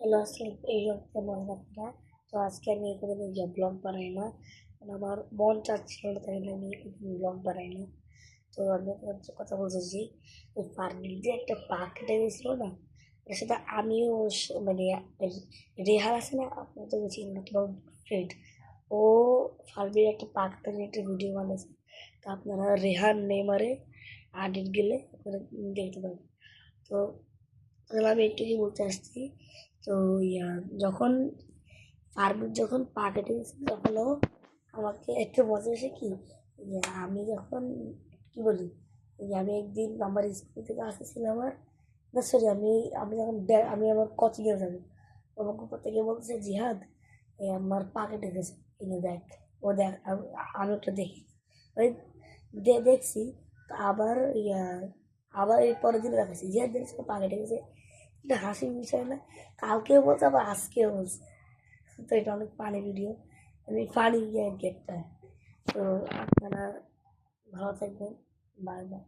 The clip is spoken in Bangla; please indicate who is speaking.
Speaker 1: হ্যালো আসসালাম, এই কেমন আপনারা? তো আজকে আমি কোনোদিন ব্লগ বানাই না, কারণ আমার মন চাচ্ছিল না, তাই জন্য আমি কোনোদিন ব্লগ বানাই না। তো আমি আপনার হচ্ছে কথা বলতেছি, ওই ফার্মের যে একটা পাক কেটে গেছিলো না, এর সাথে আমিও মানে এই রেহান আছে না, আপনার তো চিনেন না, তোমার ফ্রেন্ড, ও ফার্মের একটা পাক কেটে একটা ভিডিও বানিয়েছে। তো আপনারা রেহান নেমারে আডিট গেলে আপনারা দেখতে পাবেন। তো তাহলে আমি একটুই বলতে আসছি। তো ইয়া যখন ফার্মের যখন পা কেটে গেছিল তখনও আমাকে একটু মজা এসে কি, আমি যখন কি বলি, আমি একদিন আমার স্কুল থেকে আসতেছিলাম, আমার না সরি, আমি আমি যখন আমি আমার কোচিংয়ে যাবো, আমাকে উপর থেকে বলতেছে জিহাদ, আমার পা কেটে গেছে, এনে দেখ। ও দেখ, আমি ওটা দেখি, ওই দেখছি। তো আবার আবার এর পরের দিন দেখাচ্ছি জিহাদ দেখছি পা কেটে গেছে। এটা হাসির বিষয় না? কালকেও বলছে, আবার আজকেও বলছে। তো এটা অনেক ফানি ভিডিও, আমি ফানি আর কি একটা। তো আপনারা ভালো থাকবেন, বাই বাই।